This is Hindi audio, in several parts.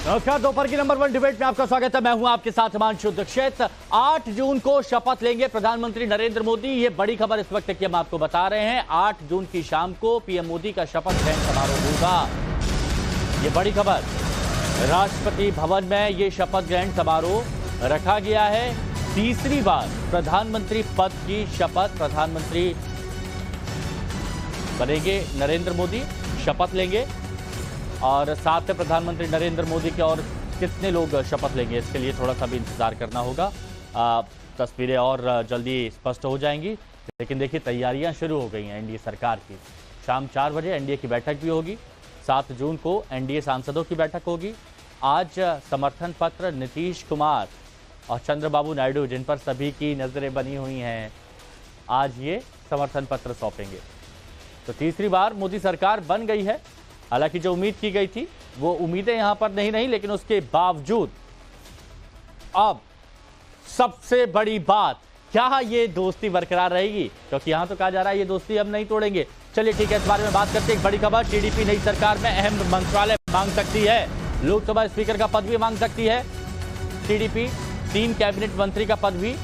नमस्कार, दोपहर की नंबर 1 डिबेट में आपका स्वागत है। मैं हूं आपके साथ हिमांशु दीक्षित। 8 जून को शपथ लेंगे प्रधानमंत्री नरेंद्र मोदी। ये बड़ी खबर इस वक्त की हम आपको बता रहे हैं। 8 जून की शाम को पीएम मोदी का शपथ ग्रहण समारोह होगा। ये बड़ी खबर, राष्ट्रपति भवन में ये शपथ ग्रहण समारोह रखा गया है। तीसरी बार प्रधानमंत्री पद की शपथ, प्रधानमंत्री बनेंगे नरेंद्र मोदी, शपथ लेंगे। और साथ में प्रधानमंत्री नरेंद्र मोदी के और कितने लोग शपथ लेंगे, इसके लिए थोड़ा सा भी इंतजार करना होगा। तस्वीरें और जल्दी स्पष्ट हो जाएंगी। लेकिन देखिए, तैयारियां शुरू हो गई हैं एनडीए सरकार की। शाम 4 बजे एनडीए की बैठक भी होगी। 7 जून को एनडीए सांसदों की बैठक होगी। आज समर्थन पत्र नीतीश कुमार और चंद्रबाबू नायडू, जिन पर सभी की नजरें बनी हुई हैं, आज ये समर्थन पत्र सौंपेंगे। तो तीसरी बार मोदी सरकार बन गई है। हालांकि जो उम्मीद की गई थी वो उम्मीदें यहां पर नहीं रही, लेकिन उसके बावजूद अब सबसे बड़ी बात, क्या ये दोस्ती बरकरार रहेगी? क्योंकि यहां तो कहा जा रहा है ये दोस्ती हम नहीं तोड़ेंगे। चलिए ठीक है, इस बारे में बात करते हैं। एक बड़ी खबर, टीडीपी नई सरकार में अहम मंत्रालय मांग सकती है। लोकसभा स्पीकर का पद भी मांग सकती है टीडीपी। 3 कैबिनेट मंत्री का पद भी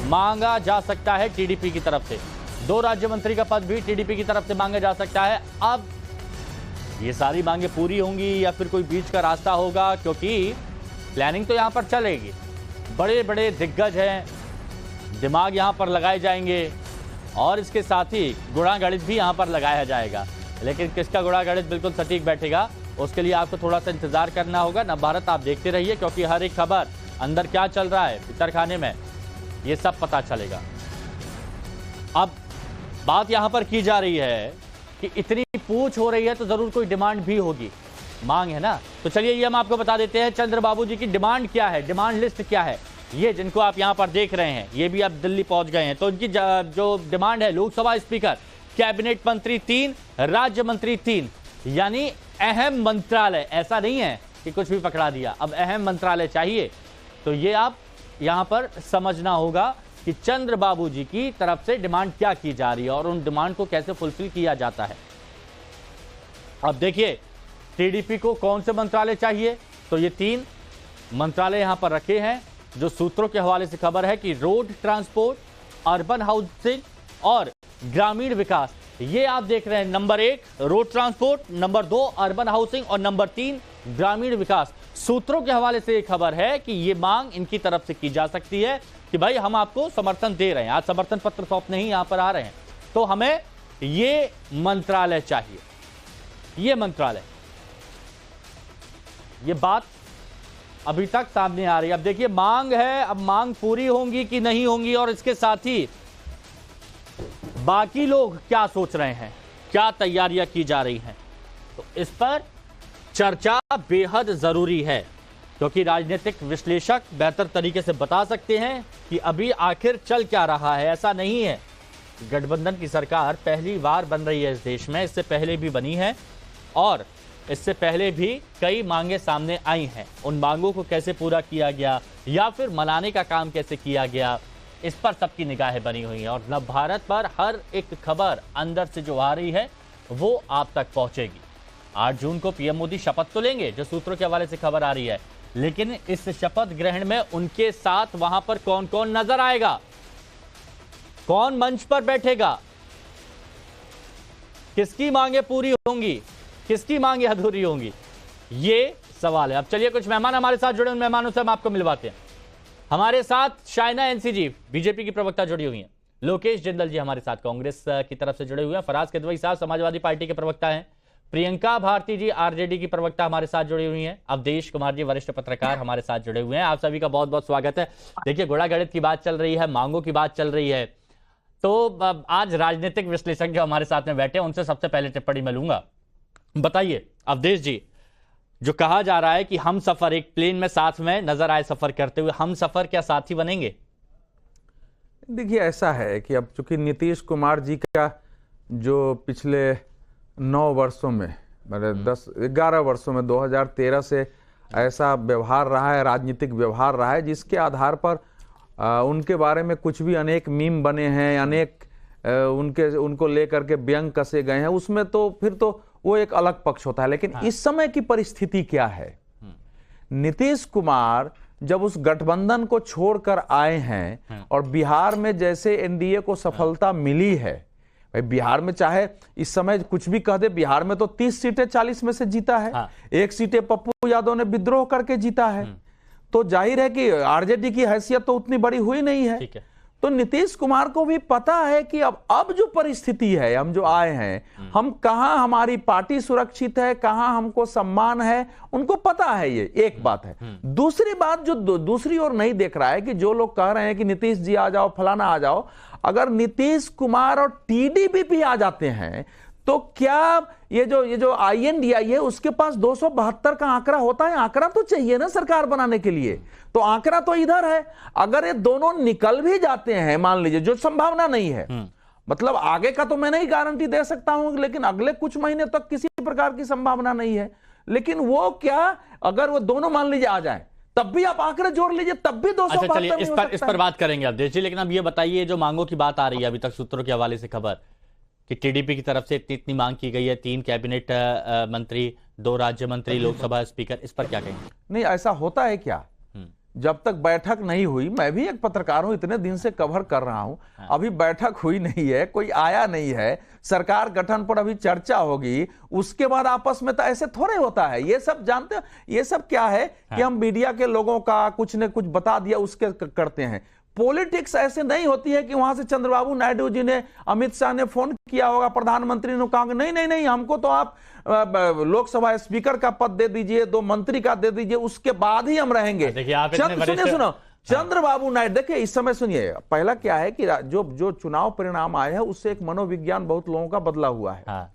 मांगा जा सकता है टीडीपी की तरफ से। 2 राज्य मंत्री का पद भी टीडीपी की तरफ से मांगा जा सकता है। अब ये सारी मांगे पूरी होंगी या फिर कोई बीच का रास्ता होगा? क्योंकि प्लानिंग तो यहां पर चलेगी। बड़े बड़े दिग्गज हैं, दिमाग यहां पर लगाए जाएंगे और इसके साथ ही गुणा गणित भी यहां पर लगाया जाएगा। लेकिन किसका गुणा गणित बिल्कुल सटीक बैठेगा, उसके लिए आपको थोड़ा सा इंतजार करना होगा। नवभारत आप देखते रहिए, क्योंकि हर एक खबर, अंदर क्या चल रहा है भीतर खाने में, ये सब पता चलेगा। अब बात यहां पर की जा रही है कि इतनी पूछ हो रही है तो जरूर कोई डिमांड भी होगी, मांग है ना। तो चलिए ये हम आपको बता देते हैं चंद्रबाबू जी की डिमांड क्या है, डिमांड लिस्ट क्या है। ये जिनको आप यहां पर देख रहे हैं, ये भी अब दिल्ली पहुंच गए हैं। तो उनकी जो डिमांड है, लोकसभा स्पीकर, कैबिनेट मंत्री 3, राज्य मंत्री 3, यानी अहम मंत्रालय। ऐसा नहीं है कि कुछ भी पकड़ा दिया, अब अहम मंत्रालय चाहिए। तो ये आप यहां पर समझना होगा कि चंद्रबाबू जी की तरफ से डिमांड क्या की जा रही है और उन डिमांड को कैसे फुलफिल किया जाता है। अब देखिए, टीडीपी को कौन से मंत्रालय चाहिए, तो ये 3 मंत्रालय यहां पर रखे हैं। जो सूत्रों के हवाले से खबर है कि रोड ट्रांसपोर्ट, अर्बन हाउसिंग और ग्रामीण विकास। ये आप देख रहे हैं, number 1 road transport, number 2 urban housing और नंबर 3 ग्रामीण विकास। सूत्रों के हवाले से खबर है कि ये मांग इनकी तरफ से की जा सकती है कि भाई हम आपको समर्थन दे रहे हैं, आज समर्थन पत्र सौंपने ही यहां पर आ रहे हैं, तो हमें ये मंत्रालय चाहिए, ये मंत्रालय। ये बात अभी तक सामने आ रही है। अब देखिए, मांग है, अब मांग पूरी होंगी कि नहीं होंगी, और इसके साथ ही बाकी लोग क्या सोच रहे हैं, क्या तैयारियां की जा रही हैं, तो इस पर चर्चा बेहद जरूरी है। क्योंकि राजनीतिक विश्लेषक बेहतर तरीके से बता सकते हैं कि अभी आखिर चल क्या रहा है। ऐसा नहीं है, गठबंधन की सरकार पहली बार बन रही है इस देश में, इससे पहले भी बनी है और इससे पहले भी कई मांगे सामने आई हैं। उन मांगों को कैसे पूरा किया गया या फिर मनाने का काम कैसे किया गया, इस पर सबकी निगाहें बनी हुई हैं। और नवभारत पर हर एक खबर अंदर से जो आ रही है वो आप तक पहुंचेगी। 8 जून को पीएम मोदी शपथ तो लेंगे, जो सूत्रों के हवाले से खबर आ रही है, लेकिन इस शपथ ग्रहण में उनके साथ वहां पर कौन कौन नजर आएगा, कौन मंच पर बैठेगा, किसकी मांगे पूरी होंगी, किसकी मांगे अधूरी होंगी, ये सवाल है। अब चलिए, कुछ मेहमान हमारे साथ जुड़े, उन मेहमानों से हम आपको मिलवाते हैं। हमारे साथ शाइना एनसीजी बीजेपी की प्रवक्ता जुड़ी हुई हैं, लोकेश जिंदल जी हमारे साथ कांग्रेस की तरफ से जुड़े हुए हैं, फराज किदवई साहब समाजवादी पार्टी के प्रवक्ता हैं, प्रियंका भारती जी आरजेडी की प्रवक्ता हमारे साथ जुड़ी हुई हैं, अवधेश कुमार जी वरिष्ठ पत्रकार हमारे साथ जुड़े हुए हैं। आप सभी का बहुत बहुत स्वागत है। देखिए, गुणा गणित की बात चल रही है, मांगों की बात चल रही है, तो आज राजनीतिक विश्लेषक जो हमारे साथ में बैठे हैं उनसे सबसे पहले टिप्पणी मैं लूंगा। बताइए अवधेश जी, जो कहा जा रहा है कि हम सफर, एक प्लेन में साथ में नजर आए सफर करते हुए, हम सफर क्या साथी बनेंगे? देखिए, ऐसा है कि अब चूंकि नीतीश कुमार जी का जो पिछले 9 वर्षों में, मतलब 10-11 वर्षों में, 2013 से ऐसा व्यवहार रहा है, राजनीतिक व्यवहार रहा है, जिसके आधार पर उनके बारे में कुछ भी अनेक मीम बने हैं, अनेक उनको लेकर के व्यंग कसे गए हैं, उसमें तो फिर तो वो एक अलग पक्ष होता है। लेकिन इस समय की परिस्थिति क्या है नीतीश कुमार जब उस गठबंधन को छोड़कर आए हैं और बिहार में जैसे एनडीए को सफलता मिली है, भाई बिहार में चाहे इस समय कुछ भी कह दे, बिहार में तो 30 सीटें 40 में से जीता है। एक सीटें पप्पू यादव ने विद्रोह करके जीता है, तो जाहिर है कि आरजेडी की हैसियत तो उतनी बड़ी हुई नहीं है। तो नीतीश कुमार को भी पता है कि अब जो परिस्थिति है, हम जो आए हैं, हम कहां, हमारी पार्टी सुरक्षित है, कहां हमको सम्मान है, उनको पता है। ये एक बात है। दूसरी बात जो दूसरी ओर नहीं देख रहा है कि जो लोग कह रहे हैं कि नीतीश जी आ जाओ, फलाना आ जाओ, अगर नीतीश कुमार और टीडीपी भी आ जाते हैं तो क्या ये जो INDI है उसके पास 272 का आंकड़ा होता है? आंकड़ा तो चाहिए ना सरकार बनाने के लिए, तो आंकड़ा तो इधर है। अगर ये दोनों निकल भी जाते हैं, मान लीजिए, जो संभावना नहीं है, मतलब आगे का तो मैं नहीं गारंटी दे सकता हूं, लेकिन अगले कुछ महीने तक किसी प्रकार की संभावना नहीं है, लेकिन वो क्या, अगर वो दोनों मान लीजिए आ जाए, तब भी आप आंकड़े जोड़ लीजिए, तब भी 272 अच्छा, चलिए इस पर बात करेंगे आप देश जी। लेकिन अब ये बताइए, जो मांगों की बात आ रही है अभी तक सूत्रों के हवाले से खबर कि टीडीपी की तरफ से इतनी मांग की गई है, 3 कैबिनेट मंत्री, 2 राज्य मंत्री, लोकसभा स्पीकर, इस पर क्या कहेंगे? नहीं, ऐसा होता है क्या? जब तक बैठक नहीं हुई, मैं भी एक पत्रकार हूं, इतने दिन से कवर कर रहा हूं, अभी बैठक हुई नहीं है, कोई आया नहीं है, सरकार गठन पर अभी चर्चा होगी, उसके बाद आपस में तो ऐसे थोड़े होता है। ये सब जानते हो, ये सब क्या है कि हम मीडिया के लोगों का कुछ न कुछ बता दिया उसके करते हैं। पॉलिटिक्स ऐसे नहीं होती है कि वहां से चंद्रबाबू नायडू जी ने, अमित शाह ने फोन किया होगा, प्रधानमंत्री ने कहा नहीं नहीं नहीं, हमको तो आप लोकसभा स्पीकर का पद दे दीजिए, 2 मंत्री का दे दीजिए, उसके बाद ही हम रहेंगे। सुनो, चंद्रबाबू नायडू, देखिए इस समय सुनिए, पहला क्या है कि जो चुनाव परिणाम आए हैं उससे एक मनोविज्ञान बहुत लोगों का बदला हुआ है।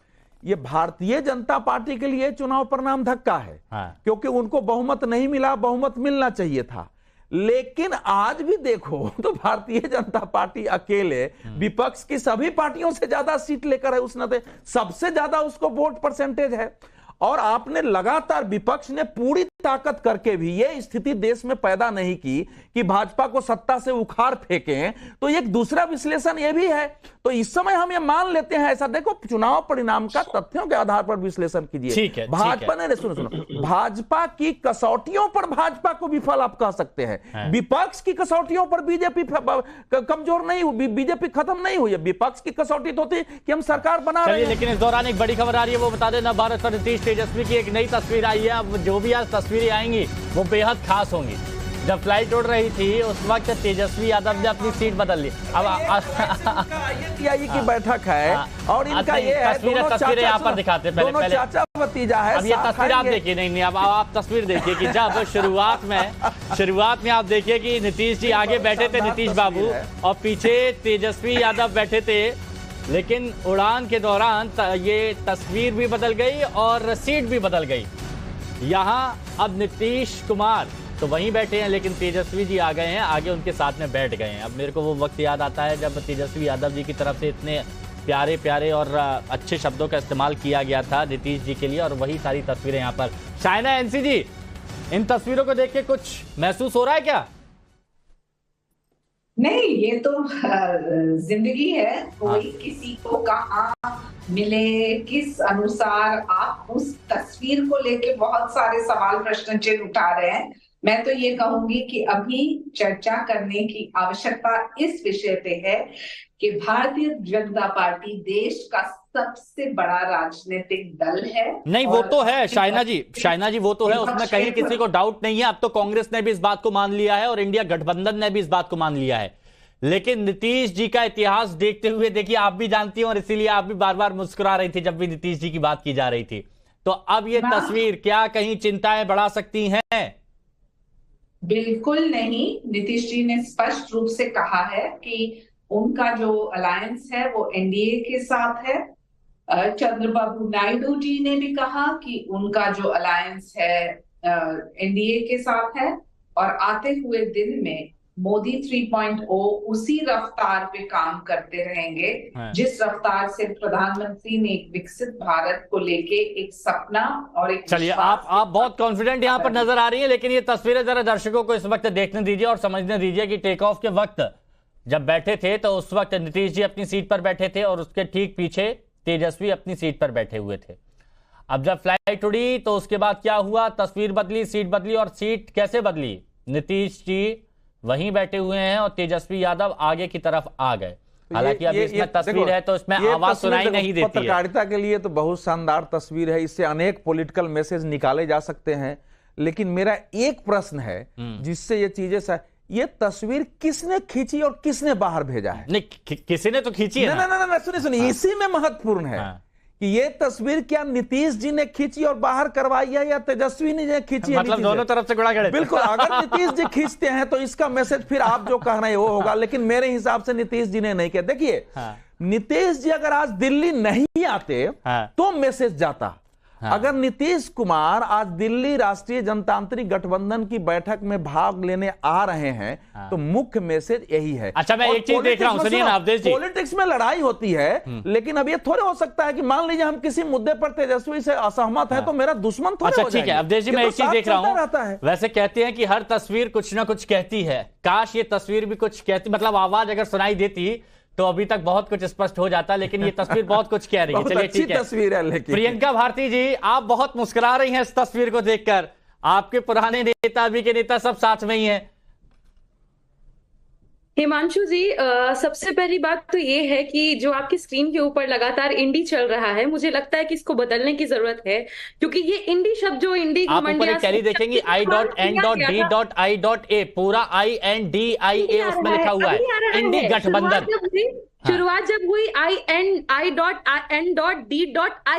ये भारतीय जनता पार्टी के लिए चुनाव परिणाम धक्का है, क्योंकि उनको बहुमत नहीं मिला, बहुमत मिलना चाहिए था। लेकिन आज भी देखो तो भारतीय जनता पार्टी अकेले विपक्ष की सभी पार्टियों से ज्यादा सीट लेकर है, उसने सबसे ज्यादा उसको वोट परसेंटेज है। और आपने लगातार, विपक्ष ने पूरी ताकत करके भी ये स्थिति देश में पैदा नहीं की कि भाजपा को सत्ता से उखाड़ फेंकें। तो एक दूसरा विश्लेषण ये भी है। तो इस समय हम ये मान लेते हैं, ऐसा देखो, चुनाव परिणाम का तथ्यों के आधार पर विश्लेषण कीजिए। भाजपा ने, सुनो, भाजपा की कसौटियों पर भाजपा को विफल आप कह सकते हैं, विपक्ष की कसौटियों पर बीजेपी कमजोर नहीं हुई, बीजेपी खत्म नहीं हुई है। विपक्ष की कसौटी तो थी कि हम सरकार बना रहे हैं। लेकिन इस दौरान एक बड़ी खबर आ रही है, वो बता देना, भारत पर नीतीश तेजस्वी की एक नई तस्वीर आई है। अब जो भी आज तस्वीरें आएंगी वो बेहद खास होंगी। जब फ्लाइट उड़ रही थी उस वक्त तेजस्वी यादव ने अपनी सीट बदल ली। अब INDI की बैठक है और इनका ये है, तस्वीरें यहाँ पर दिखाते हैं, पहले चाचा भतीजा है। अब ये तस्वीर आप देखिए, नहीं अब आप तस्वीर देखिए कि जब शुरुआत में आप देखिए कि नीतीश जी आगे बैठे थे, नीतीश बाबू, और पीछे तेजस्वी यादव बैठे थे। लेकिन उड़ान के दौरान ये तस्वीर भी बदल गई और सीट भी बदल गई। यहाँ अब नीतीश कुमार तो वहीं बैठे हैं, लेकिन तेजस्वी जी आ गए हैं, आगे उनके साथ में बैठ गए हैं। अब मेरे को वो वक्त याद आता है जब तेजस्वी यादव जी की तरफ से इतने प्यारे प्यारे और अच्छे शब्दों का इस्तेमाल किया गया था नीतीश जी के लिए, और वही सारी तस्वीरें यहाँ पर। शाइना, NC जी, इन तस्वीरों को देख के कुछ महसूस हो रहा है क्या? नहीं, ये तो जिंदगी है, कोई किसी को कहाँ मिले, किस अनुसार। आप उस तस्वीर को लेके बहुत सारे सवाल, प्रश्न चिन्ह उठा रहे हैं। मैं तो ये कहूंगी कि अभी चर्चा करने की आवश्यकता इस विषय पे है कि भारतीय जनता पार्टी देश का सबसे बड़ा राजनीतिक दल है। नहीं, वो तो है शाइना जी, वो तो है, उसमें कहीं किसी को डाउट नहीं है। अब तो कांग्रेस ने भी इस बात को मान लिया है और इंडिया गठबंधन ने भी इस बात को मान लिया है। लेकिन नीतीश जी का इतिहास देखते हुए, देखिए आप भी जानती हैं और इसीलिए आप भी बार बार मुस्कुरा रही थी जब भी नीतीश जी की बात की जा रही थी। तो अब ये तस्वीर क्या कहीं चिंताएं बढ़ा सकती हैं? बिल्कुल नहीं। नीतीश जी ने स्पष्ट रूप से कहा है कि उनका जो अलायंस है वो एनडीए के साथ है। चंद्रबाबू नायडू जी ने भी कहा कि उनका जो अलायंस है एनडीए के साथ है, और आते हुए दिन में मोदी 3.0 उसी रफ्तार पे काम करते रहेंगे जिस रफ्तार से प्रधानमंत्री ने एक विकसित भारत को लेके एक सपना और एक। चलिए, आप बहुत कॉन्फिडेंट यहाँ पर नजर आ रही हैं, लेकिन ये तस्वीरें जरा दर्शकों को इस वक्त देखने दीजिए और समझने दीजिए कि टेक ऑफ के वक्त जब बैठे थे तो उस वक्त नीतीश जी अपनी सीट पर बैठे थे और उसके ठीक पीछे तेजस्वी अपनी सीट पर बैठे हुए थे। अब जब फ्लाइट उड़ी तो उसके बाद क्या हुआ? तस्वीर बदली, सीट बदली, और सीट कैसे बदली? नीतीश जी वहीं बैठे हुए हैं और तेजस्वी यादव आगे की तरफ आ गए। हालांकि अभी इसमें तस्वीर है तो इसमें आवाज सुनाई नहीं देती है। पत्रकारिता के लिए तो बहुत शानदार तस्वीर है, इससे अनेक पॉलिटिकल मैसेज निकाले जा सकते हैं। लेकिन मेरा एक प्रश्न है जिससे ये चीजें ये तस्वीर किसने खींची और किसने बाहर भेजा है? नहीं, किसी ने तो खींची है ना। ना, सुनिए, इसी में महत्वपूर्ण है कि ये तस्वीर क्या नीतीश जी ने खींची और बाहर करवाई है या तेजस्वी ने खींची है? मतलब दोनों तरफ से गुड़ा बिल्कुल। अगर नीतीश जी खींचते हैं तो इसका मैसेज फिर आप जो कह रहे हैं वो होगा, लेकिन मेरे हिसाब से नीतीश जी ने नहीं किया। देखिए, नीतीश जी अगर आज दिल्ली नहीं आते तो मैसेज जाता। अगर नीतीश कुमार आज दिल्ली राष्ट्रीय जनतांत्रिक गठबंधन की बैठक में भाग लेने आ रहे हैं तो मुख्य मैसेज यही है। अच्छा, मैं एक चीज देख रहा हूं, सुनिए ना अवधेश जी। पॉलिटिक्स में लड़ाई होती है, लेकिन अब ये थोड़े हो सकता है कि मान लीजिए हम किसी मुद्दे पर तेजस्वी से असहमत है तो मेरा दुश्मन थोड़ा। अच्छा ठीक है अवधेश जी, मैं एक चीज देख रहा हूं। वैसे कहते हैं कि हर तस्वीर कुछ ना कुछ कहती है, काश ये तस्वीर भी कुछ कहती, मतलब आवाज अगर सुनाई देती तो अभी तक बहुत कुछ स्पष्ट हो जाता, लेकिन ये तस्वीर बहुत कुछ कह रही है। चलिए ठीक है, तस्वीर है। लेकिन प्रियंका भारती जी, आप बहुत मुस्कुरा रही हैं इस तस्वीर को देखकर। आपके पुराने नेता, अभी के नेता सब साथ में ही हैं। हिमांशु जी, सबसे पहली बात तो ये है कि जो आपकी स्क्रीन के ऊपर लगातार इंडी चल रहा है, मुझे लगता है कि इसको बदलने की जरूरत है, क्योंकि ये इंडी शब्द जो इंडी आप ऊपर एक टैली देखेंगी i.n.d.i.a, पूरा INDIA उसमें लिखा हुआ है, इंडी गठबंधन। शुरुआत जब हुई I.N.D.I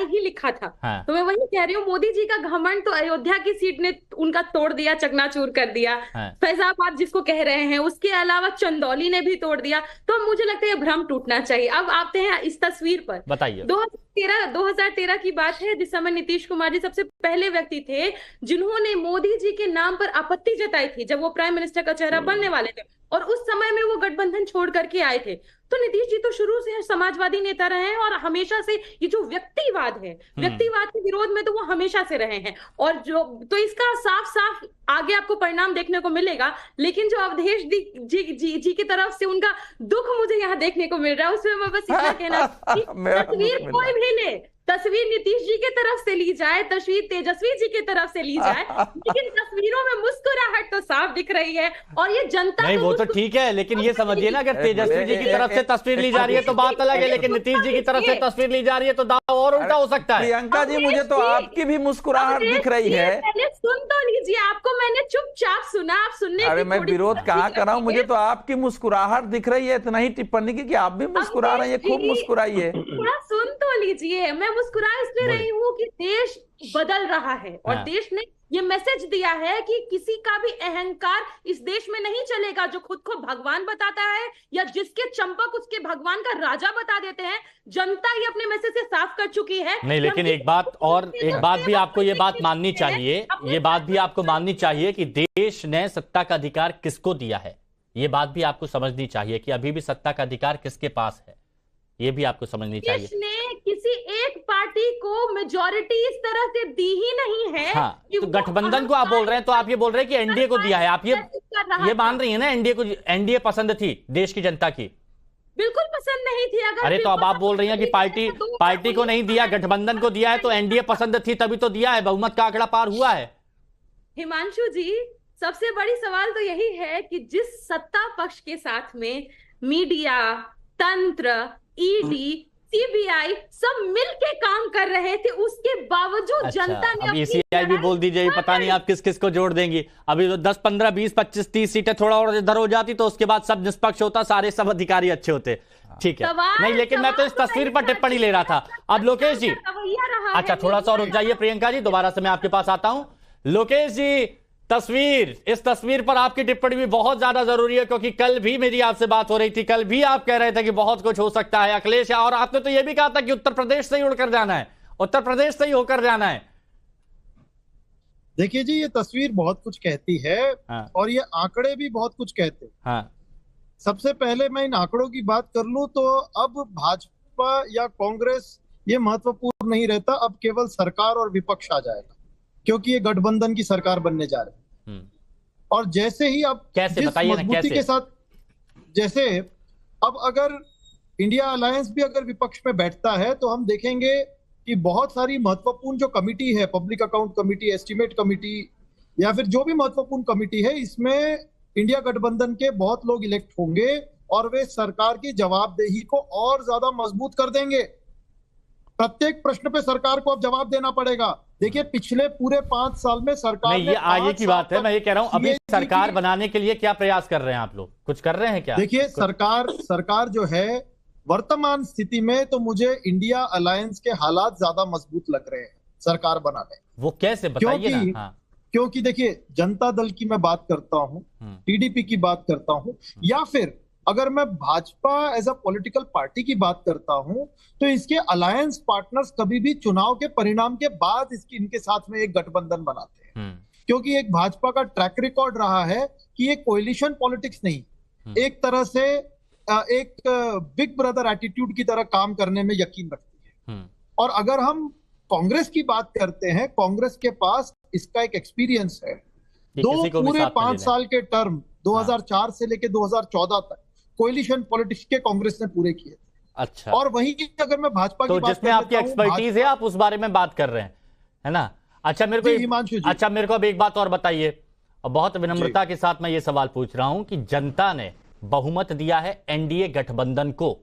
ही लिखा था। तो मैं वही कह रही हूँ, मोदी जी का घमंड तो अयोध्या की सीट ने उनका तोड़ दिया, चकनाचूर कर दिया। फैजाबाद जिसको कह रहे हैं, उसके अलावा चंदौली ने भी तोड़ दिया। तो मुझे लगता है ये भ्रम टूटना चाहिए। अब आते हैं इस तस्वीर पर। बताइए। 2013 की बात है, जिस समय नीतीश कुमार जी सबसे पहले व्यक्ति थे जिन्होंने मोदी जी के नाम पर आपत्ति जताई थी जब वो प्राइम मिनिस्टर का चेहरा बनने वाले थे, और उस समय में वो गठबंधन छोड़ करके आए थे। तो नीतीश जी तो शुरू से समाजवादी नेता रहे हैं और हमेशा से ये जो व्यक्तिवाद है, व्यक्तिवाद के विरोध में तो वो हमेशा से रहे हैं। और जो तो इसका साफ साफ आगे आपको परिणाम देखने को मिलेगा। लेकिन जो अवधेश जी की तरफ से उनका दुख मुझे यहाँ देखने को मिल रहा है, उसमें मैं बस इतना कहना, तस्वीर कोई भी ले, तस्वीर नीतीश जी की तरफ से ली जाए, तस्वीर तेजस्वी जी की तरफ से ली जाए, लेकिन तस्वीरों में मुस्कुराहट तो साफ दिख रही है। और ये जनता नहीं, वो तो ठीक है, लेकिन ये समझिए ना, अगर तेजस्वी जी की तरफ से तस्वीर ली जा रही है तो बात अलग है, लेकिन नीतीश जी की तरफ से तस्वीर ली जा रही है तो दाव और उल्टा हो सकता है। प्रियंका जी, मुझे तो आपकी भी मुस्कुराहट दिख रही है। पहले सुन तो लीजिए, आपको मैंने चुपचाप सुना, आप सुनने। अरे मैं विरोध कहाँ कर रहा हूँ, मुझे तो आपकी मुस्कुराहट दिख रही है। इतना ही टिप्पणी की कि आप भी मुस्कुरा रहे हैं, खूब मुस्कुराइए। थोड़ा सुन तो लीजिए। मैं मुस्कुरा इसलिए रही हूँ कि देश बदल रहा है और देश ने ये मैसेज दिया है कि किसी का भी अहंकार इस देश में नहीं चलेगा। जो खुद को भगवान बताता है या जिसके चंपक उसके भगवान का राजा बता देते हैं, जनता ये अपने मैसेज से साफ कर चुकी है। नहीं, लेकिन एक बात भी आपको ये बात माननी चाहिए, ये बात भी आपको माननी चाहिए कि देश ने सत्ता का अधिकार किसको दिया है। ये बात भी आपको समझनी चाहिए कि अभी भी सत्ता का अधिकार किसके पास है, ये भी आपको समझनी चाहिए। देश ने किसी एक पार्टी को मेजॉरिटी इस तरह से दी ही नहीं है। हाँ, तो गठबंधन को आप बोल रहे हैं, तो आप ये बोल रहे हैं कि एनडीए को दिया है। आप ये मान रही है ना, एनडीए पसंद थी देश की जनता की? बिल्कुल पसंद नहीं थी। अगर अरे तो अब आप बोल रही हैं कि पार्टी को नहीं दिया, गठबंधन को दिया है, तो एनडीए पसंद थी तभी तो दिया है, बहुमत का आंकड़ा पार हुआ है। हिमांशु जी, सबसे बड़ी सवाल तो यही है कि जिस सत्ता पक्ष के साथ में मीडिया, तंत्र, ईडी, सीबीआई सब मिलके काम कर रहे थे, उसके बावजूद जनता ने अब सीआई भी बोल दीजिए, पता नहीं आप किस किस को जोड़ देंगी। अभी 10, 15, 20, 25, 30 सीटें थोड़ा और इधर हो जाती तो उसके बाद सब निष्पक्ष होता, सारे सब अधिकारी अच्छे होते। ठीक है, नहीं, लेकिन मैं तो इस तस्वीर पर टिप्पणी ले रहा था। अब लोकेश जी, अच्छा थोड़ा सा रुक जाइए प्रियंका जी, दोबारा से मैं आपके पास आता हूं। लोकेश जी, इस तस्वीर पर आपकी टिप्पणी भी बहुत ज्यादा जरूरी है, क्योंकि कल भी मेरी आपसे बात हो रही थी, कल भी आप कह रहे थे कि बहुत कुछ हो सकता है अखिलेश, और आपने तो यह भी कहा था कि उत्तर प्रदेश से ही उड़कर जाना है, उत्तर प्रदेश से ही होकर जाना है। देखिए जी, ये तस्वीर बहुत कुछ कहती है। हाँ। और ये आंकड़े भी बहुत कुछ कहते हैं। हाँ। सबसे पहले मैं इन आंकड़ों की बात कर लूं तो अब भाजपा या कांग्रेस ये महत्वपूर्ण नहीं रहता, अब केवल सरकार और विपक्ष आ जाएगा, क्योंकि ये गठबंधन की सरकार बनने जा रही है। और जैसे ही अब कैसे बताइए ना, कैसे? के साथ जैसे अब अगर इंडिया अलायंस भी अगर विपक्ष में बैठता है तो हम देखेंगे कि बहुत सारी महत्वपूर्ण जो कमिटी है, public account committee, estimate committee या फिर जो भी महत्वपूर्ण कमिटी है, इसमें इंडिया गठबंधन के बहुत लोग इलेक्ट होंगे और वे सरकार की जवाबदेही को और ज्यादा मजबूत कर देंगे। प्रत्येक प्रश्न पे सरकार को अब जवाब देना पड़ेगा। देखिए पिछले पूरे 5 साल में सरकार नहीं, ये आगे की बात है। मैं ये कह रहा हूं अभी सरकार बनाने के लिए क्या प्रयास कर रहे हैं आप लोग? कुछ कर रहे हैं क्या? देखिए सरकार जो है वर्तमान स्थिति में तो मुझे इंडिया अलायंस के हालात ज्यादा मजबूत लग रहे हैं सरकार बनाने। वो कैसे बताइए ना? हाँ। क्योंकि देखिए जनता दल की मैं बात करता हूं, टीडीपी की बात करता हूं, या फिर अगर मैं Bhajpa as a political party की बात करता हूं, तो इसके अलायंस पार्टनर्स कभी भी चुनाव के परिणाम के बाद इनके साथ में एक गठबंधन बनाते हैं। क्योंकि एक भाजपा का ट्रैक रिकॉर्ड रहा है कि ये कोएलिशन पॉलिटिक्स नहीं, एक तरह से एक बिग ब्रदर एटीट्यूड की तरह काम करने में यकीन रखती है। और अगर हम कांग्रेस की बात करते हैं, कांग्रेस के पास इसका एक एक्सपीरियंस है। दो पूरे 5 साल के टर्म 2004 से लेकर 2014 तक कोएलिशन पॉलिटिक्स के कांग्रेस ने पूरे किए। अच्छा। और वहीं अगर मैं भाजपा की बात जिसमें आपकी एक्सपर्टीज है, आप उस बारे में बात कर रहे हैं, है ना? अच्छा मेरे को अब एक बात और बताइए, और बहुत विनम्रता के साथ मैं ये सवाल पूछ रहा हूं कि जनता ने बहुमत दिया है एनडीए गठबंधन को।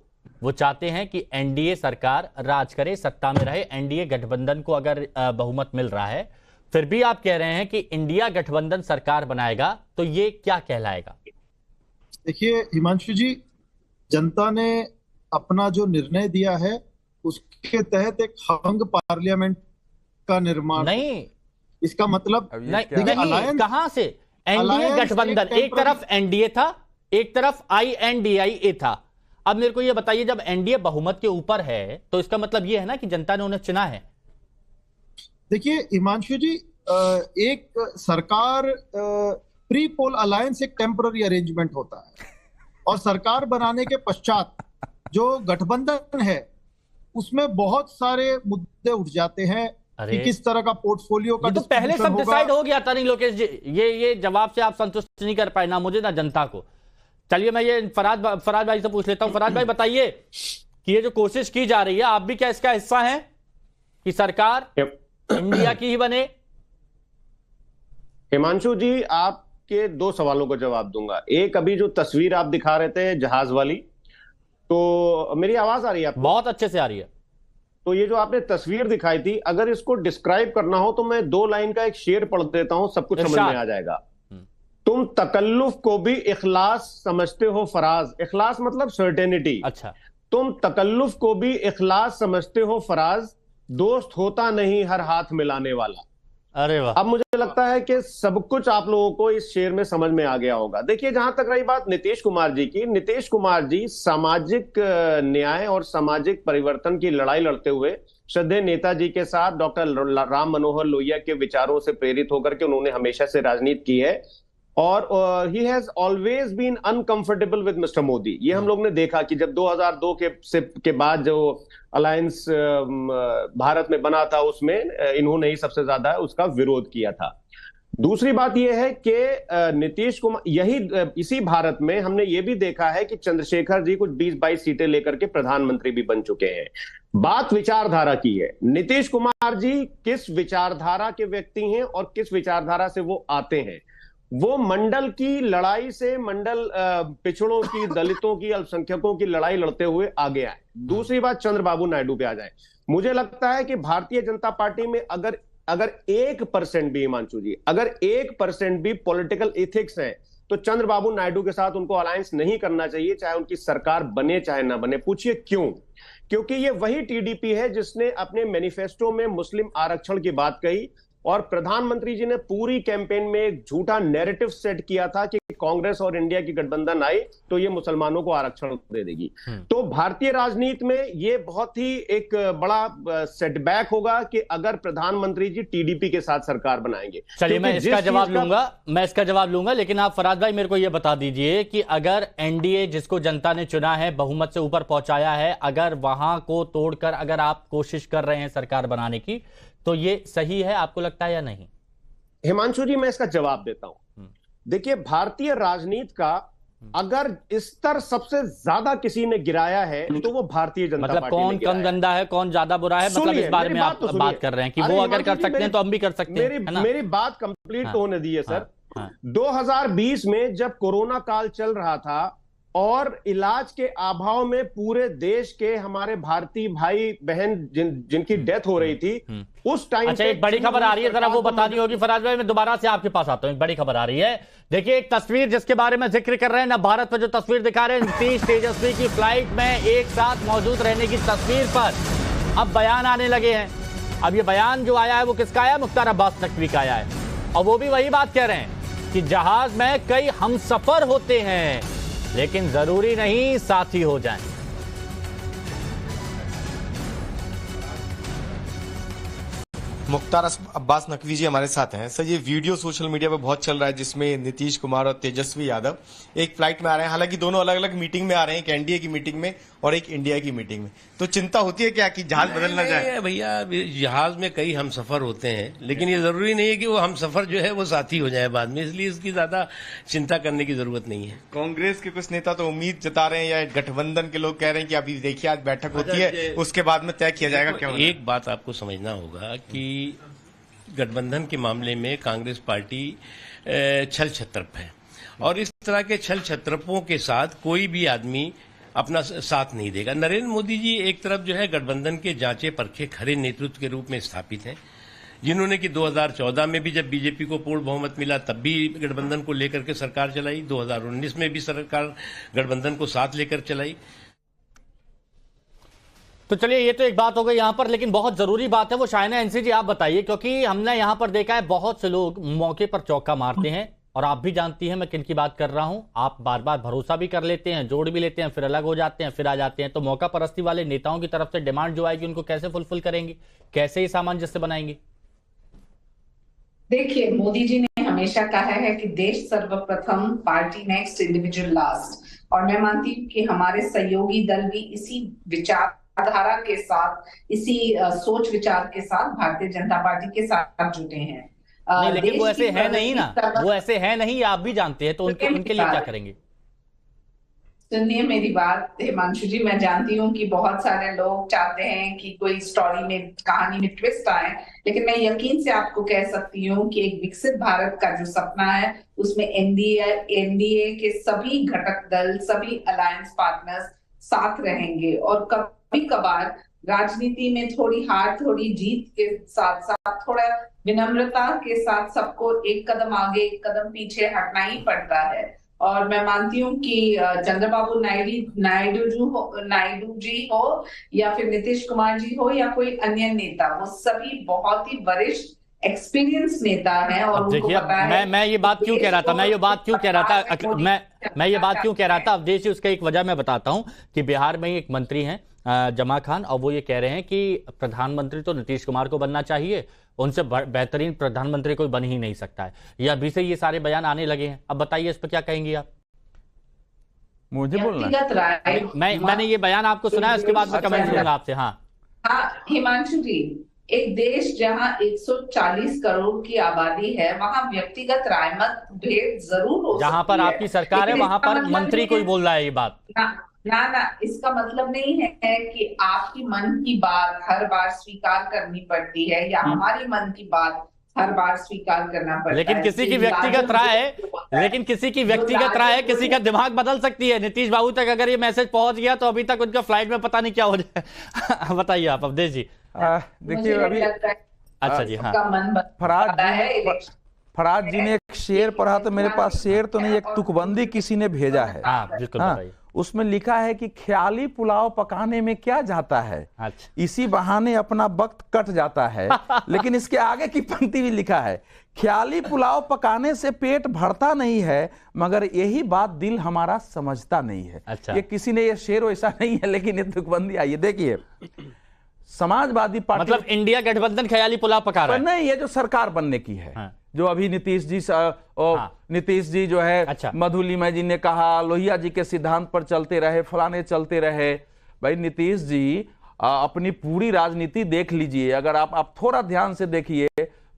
वो चाहते हैं कि एनडीए सरकार राज करे, सत्ता में रहे। एनडीए गठबंधन को अगर बहुमत मिल रहा है, फिर भी आप कह रहे हैं कि इंडिया गठबंधन सरकार बनाएगा, तो ये क्या कहलाएगा? देखिए हिमांशु जी, जनता ने अपना जो निर्णय दिया है उसके तहत एक हंग पार्लियामेंट का निर्माण नहीं, इसका मतलब नहीं, कहां से एनडीए गठबंधन? एक तरफ एनडीए था, एक तरफ INDIA था। अब मेरे को यह बताइए, जब एनडीए बहुमत के ऊपर है तो इसका मतलब यह है ना कि जनता ने उन्हें चुना है। देखिए हिमांशु जी, एक सरकार प्री पोल अलायंस एक टेम्पररी अरेंजमेंट होता है, और सरकार बनाने के पश्चात जो गठबंधन है उसमें बहुत सारे मुद्दे उठ जाते हैं कि किस तरह का पोर्टफोलियो का तो पहले सब डिसाइड हो गया था। नहीं लोकेश जी, ये जवाब से आप संतुष्ट नहीं कर पाए, ना मुझे ना जनता को। चलिए मैं ये फराज भाई से पूछ लेता हूं। फराज भाई बताइए कि ये जो कोशिश की जा रही है, आप भी क्या इसका हिस्सा हैं कि सरकार इंडिया की ही बने? हिमांशु जी, आपके 2 सवालों का जवाब दूंगा। एक, अभी जो तस्वीर आप दिखा रहे थे जहाज वाली, तो मेरी आवाज आ रही है आपको? बहुत अच्छे से आ रही है। तो ये जो आपने तस्वीर दिखाई थी, अगर इसको डिस्क्राइब करना हो तो मैं 2 लाइन का एक शेर पढ़ देता हूं, सब कुछ समझ में आ जाएगा। तुम तकल्लुफ को भी इखलास समझते हो फराज। इखलास मतलब सर्टेनिटी। अच्छा। तुम तकल्लुफ को भी इखलास समझते हो फराज, दोस्त होता नहीं हर हाथ मिलाने वाला। अरे वाह। अब मुझे लगता है कि सब कुछ आप लोगों को इस शेर में समझ में आ गया होगा। देखिए, जहां तक रही बात नीतीश कुमार जी की, नीतीश कुमार जी सामाजिक न्याय और सामाजिक परिवर्तन की लड़ाई लड़ते हुए श्रद्धेय नेताजी के साथ डॉक्टर राम मनोहर लोहिया के विचारों से प्रेरित होकर के उन्होंने हमेशा से राजनीति की है, और he has always been uncomfortable with mister Modi. ये हम लोग ने देखा कि जब 2002 के बाद जो अलायंस भारत में बना था, उसमें इन्होंने ही सबसे ज्यादा उसका विरोध किया था। दूसरी बात यह है कि नीतीश कुमार, इसी भारत में हमने ये भी देखा है कि चंद्रशेखर जी कुछ 20-22 सीटें लेकर के प्रधानमंत्री भी बन चुके हैं। बात विचारधारा की है। नीतीश कुमार जी किस विचारधारा के व्यक्ति हैं और किस विचारधारा से वो आते हैं। वो मंडल की लड़ाई से, मंडल पिछड़ों की, दलितों की, अल्पसंख्यकों की लड़ाई लड़ते हुए आगे आए। दूसरी बात, चंद्रबाबू नायडू पे आ जाए। मुझे लगता है कि भारतीय जनता पार्टी में अगर 1% भी, हिमांशु जी, अगर 1% भी पॉलिटिकल एथिक्स है, तो चंद्रबाबू नायडू के साथ उनको अलायंस नहीं करना चाहिए, चाहे उनकी सरकार बने चाहे ना बने। पूछिए क्यों? क्योंकि ये वही टीडीपी है जिसने अपने मैनिफेस्टो में मुस्लिम आरक्षण की बात कही, और प्रधानमंत्री जी ने पूरी कैंपेन में एक झूठा नैरेटिव सेट किया था कि कांग्रेस और इंडिया की गठबंधन आई तो ये मुसलमानों को आरक्षण दे देगी। तो भारतीय राजनीति में ये बहुत ही एक बड़ा सेटबैक होगा कि अगर प्रधानमंत्री जी टीडीपी के साथ सरकार बनाएंगे। चलिए मैं इसका जवाब लूंगा, लेकिन आप फराज भाई मेरे को यह बता दीजिए कि अगर एनडीए जिसको जनता ने चुना है, बहुमत से ऊपर पहुंचाया है, अगर वहां को तोड़कर अगर आप कोशिश कर रहे हैं सरकार बनाने की, तो ये सही है आपको लगता है या नहीं? हिमांशु जी, मैं इसका जवाब देता हूं। देखिए, भारतीय राजनीति का अगर स्तर सबसे ज्यादा किसी ने गिराया है तो वो भारतीय जनता मतलब पार्टी कौन कम गंदा है, कौन ज्यादा बुरा है, मतलब इस बारे में आप बात कर रहे हैं कि वो अगर कर सकते हैं तो हम भी कर सकते हैं। मेरी बात कंप्लीट तो होने दी है सर। 2020 में जब कोरोना काल चल रहा था और इलाज के अभाव में पूरे देश के हमारे भारतीय भाई बहन जिनकी डेथ हो रही थी उस टाइम। अच्छा, एक बड़ी खबर आ रही है, जरा वो बतानी होगी फराज भाई। मैं दोबारा से आपके पास आता हूं। एक बड़ी खबर आ रही है, देखिए एक तस्वीर जिसके बारे में जिक्र कर रहे हैं ना, भारत पर जो तस्वीर दिखा रहे हैं नीतीश तेजस्वी की फ्लाइट में एक साथ मौजूद रहने की तस्वीर पर अब बयान आने लगे हैं। अब ये बयान जो आया है वो किसका आया है? मुख्तार अब्बास नकवी का आया है और वो भी वही बात कह रहे हैं कि जहाज में कई हमसफर होते हैं लेकिन जरूरी नहीं साथी हो जाएं। मुख्तार अब्बास नकवी जी हमारे साथ हैं। सर, ये वीडियो सोशल मीडिया पर बहुत चल रहा है जिसमें नीतीश कुमार और तेजस्वी यादव एक फ्लाइट में आ रहे हैं। हालांकि दोनों अलग अलग मीटिंग में आ रहे हैं, एक एनडीए की मीटिंग में और एक इंडिया की मीटिंग में। तो चिंता होती है क्या कि जहाज बदल ना जाए? भैया, जहाज में कई हमसफर होते हैं लेकिन ये जरूरी नहीं है कि वो हमसफर जो है वो साथी हो जाए बाद में, इसलिए इसकी ज्यादा चिंता करने की जरूरत नहीं है। कांग्रेस के कुछ नेता तो उम्मीद जता रहे हैं या गठबंधन के लोग कह रहे हैं कि अभी देखिए आज बैठक होती है उसके बाद में तय किया जाएगा। क्या एक बात आपको समझना होगा कि गठबंधन के मामले में कांग्रेस पार्टी छल छत्रप है और इस तरह के छल छत्रपों के साथ कोई भी आदमी अपना साथ नहीं देगा। नरेंद्र मोदी जी एक तरफ जो है गठबंधन के जांचे परखे खरे नेतृत्व के रूप में स्थापित हैं, जिन्होंने कि 2014 में भी जब बीजेपी को पूर्ण बहुमत मिला तब भी गठबंधन को लेकर के सरकार चलाई, 2019 में भी सरकार गठबंधन को साथ लेकर चलाई। तो चलिए, ये तो एक बात हो गई यहां पर, लेकिन बहुत जरूरी बात है वो शायना एनसी जी आप बताइए, क्योंकि हमने यहां पर देखा है बहुत से लोग मौके पर चौका मारते हैं और आप भी जानती हैं मैं किन की बात कर रहा हूं। आप बार बार भरोसा भी कर लेते हैं, जोड़ भी लेते हैं, फिर अलग हो जाते हैं, फिर आ जाते हैं। तो मौका परस्ती वाले नेताओं की तरफ से डिमांड जो आएगी उनको कैसे फुलफिल करेंगे, कैसे ही सामंजस्य बनाएंगे? देखिए, मोदी जी ने हमेशा कहा है कि देश सर्वप्रथम, पार्टी नेक्स्ट, इंडिविजुअल लास्ट। और मैं मानती हूँ कि हमारे सहयोगी दल भी इसी विचारधारा के साथ, इसी सोच विचार के साथ भारतीय जनता पार्टी के साथ जुटे हैं। नहीं, लेकिन वो ऐसे है नहीं ना, वो ऐसे है नहीं, आप भी जानते हैं। तो उनके लिए क्या करेंगे? सुनिए मेरी बात हिमांशु जी, मैं जानती हूँ कि बहुत सारे लोग चाहते हैं कि कोई स्टोरी में, कहानी में ट्विस्ट आए, लेकिन मैं यकीन से आपको कह सकती हूँ कि एक विकसित भारत का जो सपना है उसमें एनडीए के सभी घटक दल, सभी अलायंस पार्टनर्स साथ रहेंगे। और कभी कभार राजनीति में थोड़ी हार थोड़ी जीत के साथ साथ थोड़ा विनम्रता के साथ सबको एक कदम आगे एक कदम पीछे हटना ही पड़ता है। और मैं मानती हूँ कि चंद्रबाबू नायडू जी हो या फिर नीतीश कुमार जी हो या कोई अन्य नेता, वो सभी बहुत ही वरिष्ठ एक्सपीरियंस नेता हैं। और देखिए, मैं ये बात क्यों कह रहा था, मैं ये बात क्यों कह रहा था अवधेश जी, उसका एक वजह मैं बताता हूं कि बिहार में एक मंत्री हैं जमा खान, और वो ये कह रहे हैं कि प्रधानमंत्री तो नीतीश कुमार को बनना चाहिए, उनसे बेहतरीन प्रधानमंत्री कोई बन ही नहीं सकता है। ये अभी से ये सारे बयान आने लगे हैं। अब बताइए इस पर क्या कहेंगी आप? मुझे बोलना मैंने ये बयान आपको सुना है, उसके बाद मैं कमेंट करूंगा आपसे। हाँ हिमांशु जी, एक देश जहां 140 करोड़ की आबादी है वहां व्यक्तिगत राय मत भेद जरूर हो, जहां पर आपकी सरकार है वहां पर मंत्री कोई बोल रहा है ये बात ना, इसका मतलब नहीं है कि आपकी मन की बात हर बार स्वीकार करनी पड़ती है या हमारी मन की बात हर बार स्वीकार करना पड़ता है। लेकिन किसी की व्यक्तिगत राय है, किसी का दिमाग बदल सकती है। नीतीश बाबू तक अगर ये मैसेज पहुंच गया तो अभी तक उनका फ्लाइट में पता नहीं क्या हो जाए। बताइए आप अवधेश जी। देखिए अभी अच्छा जी, हाँ, फराज जी ने एक शेर पढ़ा, तो मेरे पास शेर तो नहीं, एक तुकबंदी किसी ने भेजा है। बिल्कुल। उसमें लिखा है कि ख्याली पुलाव पकाने में क्या जाता है, इसी बहाने अपना वक्त कट जाता है। लेकिन इसके आगे की पंक्ति भी लिखा है, ख्याली पुलाव पकाने से पेट भरता नहीं है मगर यही बात दिल हमारा समझता नहीं है। ये किसी ने, ये शेर वैसा नहीं है लेकिन ये तुकबंदी आई है। देखिए, समाजवादी पार्टी मतलब इंडिया गठबंधन ख्याली पुलाव पका रहा है? नहीं, ये जो सरकार बनने की है, जो अभी नीतीश जी जो है, मधुलिमा जी ने कहा, लोहिया जी के सिद्धांत पर चलते रहे, फलाने चलते रहे। भाई नीतीश जी अपनी पूरी राजनीति देख लीजिए, अगर आप थोड़ा ध्यान से देखिए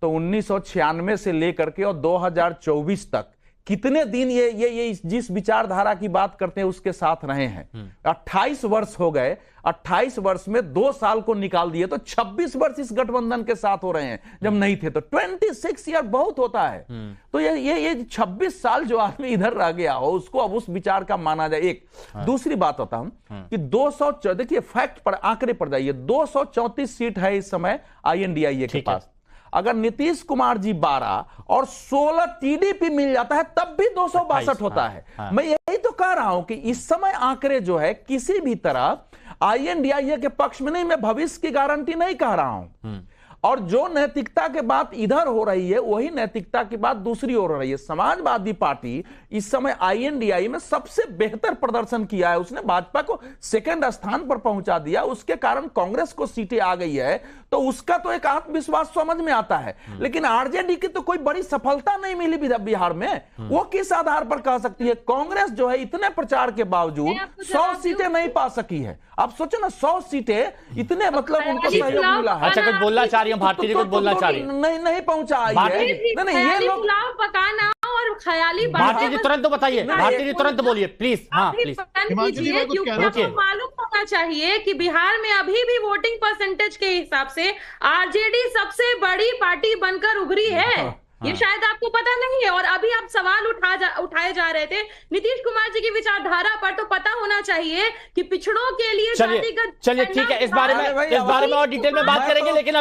तो 1996 से लेकर के और 2024 तक कितने दिन ये जिस विचारधारा की बात करते हैं उसके साथ रहे हैं। 28 वर्ष हो गए, 28 वर्ष में 2 साल को निकाल दिए तो 26 वर्ष इस गठबंधन के साथ हो रहे हैं। जब नहीं थे तो 26 ईयर बहुत होता है। तो ये 26 साल जो आदमी इधर रह गया हो उसको अब उस विचार का माना जाए। एक दूसरी बात होता हूं कि 200, देखिए फैक्ट पर, आंकड़े पर जाइए, 234 सीट है इस समय INDIA के पास। अगर नीतीश कुमार जी 12 और 16 TDP मिल जाता है तब भी 262 होता है। मैं यही तो कह रहा हूं कि इस समय आंकड़े जो है किसी भी तरह INDIA के पक्ष में नहीं, मैं भविष्य की गारंटी नहीं कह रहा हूं। और जो नैतिकता के बात इधर हो रही है वही नैतिकता की बात दूसरी ओर हो रही है। समाजवादी पार्टी इस समय INDIA में सबसे बेहतर प्रदर्शन किया है, उसने भाजपा को सेकंड स्थान पर पहुंचा दिया, उसके कारण कांग्रेस को सीटें आ गई है, तो उसका तो एक आत्मविश्वास समझ में आता है। लेकिन RJD की तो कोई बड़ी सफलता नहीं मिली बिहार में, वो किस आधार पर कह सकती है? कांग्रेस जो है इतने प्रचार के बावजूद 100 सीटें नहीं पा सकी है। आप सोचो ना, 100 सीटें इतने, मतलब उनको सहयोग मिला है। अच्छा, कुछ बोलना चाह रही है भारतीय जी, कुछ बोलना चाह रही है? नहीं पहुंचा है। नहीं, ये लोग पकाना और ख्याली भारतीय जी तुरंत तो बताइए, भारतीय जी तुरंत बोलिए प्लीज। हाँ प्लीज, क्योंकि आपको मालूम होना चाहिए कि बिहार में अभी भी वोटिंग परसेंटेज के हिसाब से RJD सबसे बड़ी पार्टी बनकर उभरी है। ये शायद आपको पता नहीं है। और अभी आप सवाल उठाए जा रहे थे नीतीश कुमार जी की विचारधारा पर, तो पता होना चाहिए कि पिछड़ों के लिए चलिए ठीक है, इस बारे में और डिटेल में बात करेंगे, लेकिन